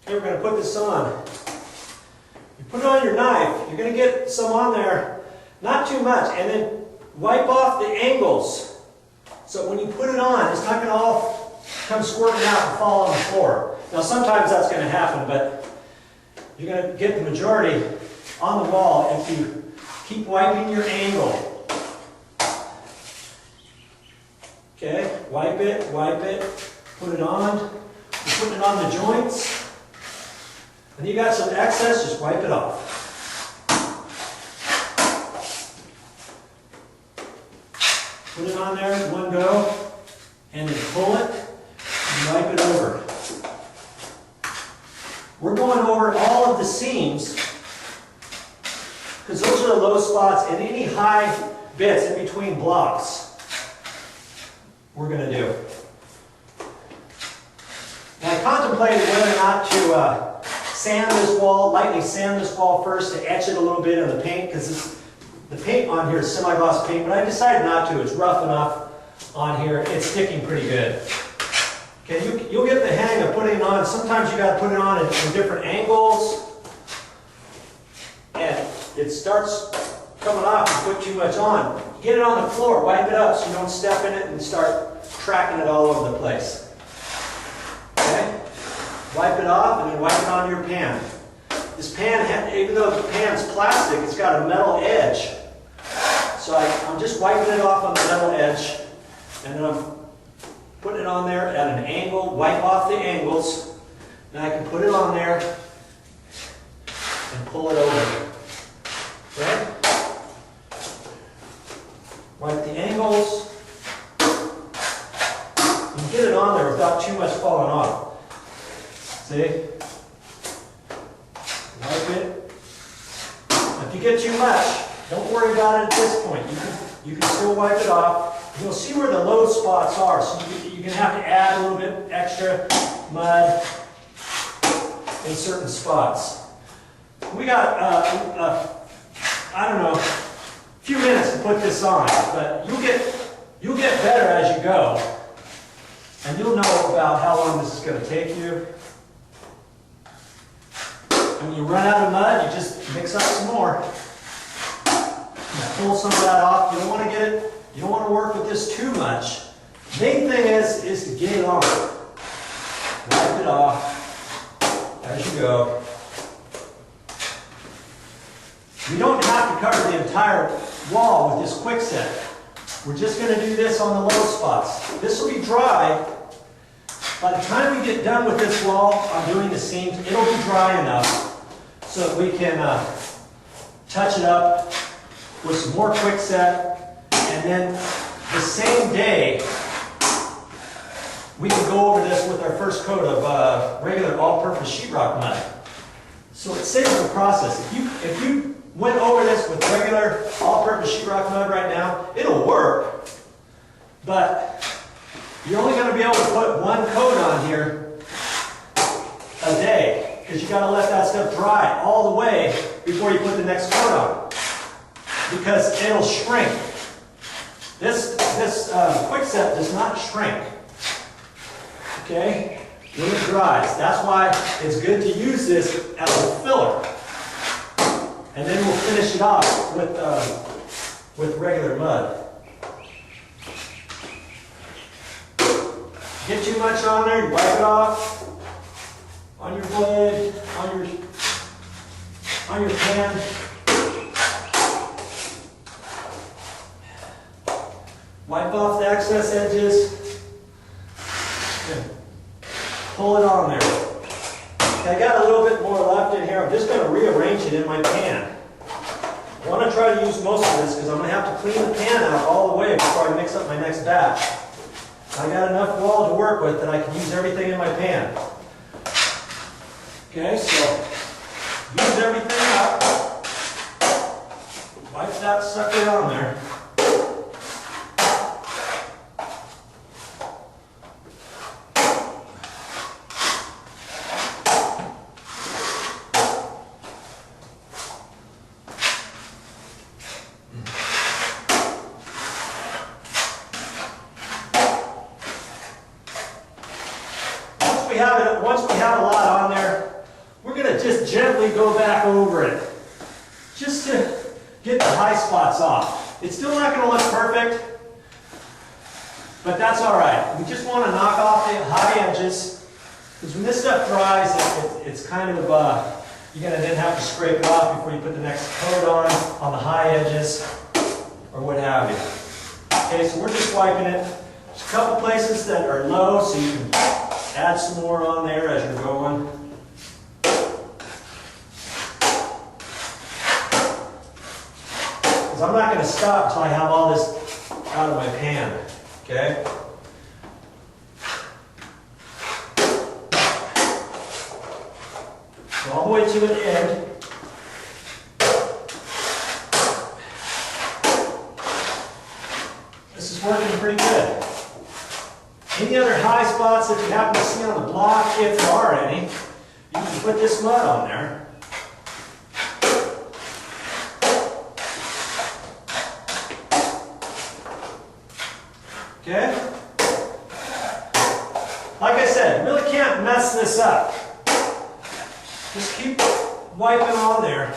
Okay, we're going to put this on. You put it on your knife, you're going to get some on there, not too much, and then wipe off the angles. So when you put it on, it's not going to all come squirting out and fall on the floor. Now sometimes that's going to happen, but you're going to get the majority on the wall if you keep wiping your angle. Okay, wipe it, put it on. You're putting it on the joints. And you got some excess, just wipe it off. Put it on there in one go, and then pull it and wipe it over. We're going over all of the seams, because those are the low spots and any high bits in between blocks we're going to do. Now I contemplated whether or not to sand this wall, lightly sand this wall first to etch it a little bit in the paint, because the paint on here is semi-gloss paint, but I decided not to. It's rough enough on here. It's sticking pretty good. Okay, you'll get the hang of putting it on. Sometimes you got to put it on in different angles, and it starts coming off if you put too much on. Get it on the floor, wipe it up so you don't step in it and start tracking it all over the place. Okay? Wipe it off and then wipe it onto your pan. This pan, even though the pan's plastic, it's got a metal edge. So I'm just wiping it off on the metal edge, and then I'm putting it on there at an angle, wipe off the angles. Now I can put it on there and pull it over. Okay? Wipe the angles. You can get it on there without too much falling off. See? Wipe it. If you get too much, don't worry about it at this point. You can still wipe it off. You'll see where the low spots are, so you're going to have to add a little bit extra mud in certain spots. We got, I don't know, a few minutes to put this on, but you'll get better as you go, and you'll know about how long this is going to take you. And when you run out of mud, you just mix up some more. Pull some of that off. You don't want to get it. You don't want to work with this too much. Main thing is to get it on. Wipe it off as you go. We don't have to cover the entire wall with this quickset. We're just going to do this on the low spots. This will be dry. By the time we get done with this wall, I'm doing the seams, it'll be dry enough so that we can touch it up with some more quickset. And then the same day, we can go over this with our first coat of regular all-purpose sheetrock mud. So it saves the process. If you went over this with regular all-purpose sheetrock mud right now, it'll work. But you're only going to be able to put one coat on here a day, because you got to let that stuff dry all the way before you put the next coat on, because it'll shrink. This quickset does not shrink, okay, when it dries. That's why it's good to use this as a filler. And then we'll finish it off with regular mud. Get too much on there, you wipe it off on your blade, on your pan. Wipe off the excess edges, and pull it on there. Okay, I got a little bit more left in here. I'm just going to rearrange it in my pan. I want to try to use most of this because I'm going to have to clean the pan out all the way before I mix up my next batch. I got enough wall to work with that I can use everything in my pan. Okay, so use everything up. Wipe that sucker on there. Once we have a lot on there, to just gently go back over it, just to get the high spots off. It's still not going to look perfect, but that's all right. We just want to knock off the high edges, because when this stuff dries, it's kind of, you're going to then have to scrape it off before you put the next coat on the high edges, or what have you. Okay, so we're just wiping it. There's a couple places that are low, so you can add some more on there as you're going. Because I'm not going to stop until I have all this out of my pan. Okay? So all the way to the end. This is working pretty good. Any other high spots that you happen to see on the block, if there are any, you can put this mud on there. Okay? Like I said, you really can't mess this up. Just keep wiping on there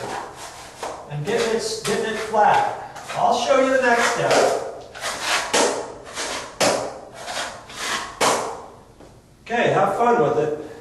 and getting it flat. I'll show you the next step. Okay, have fun with it.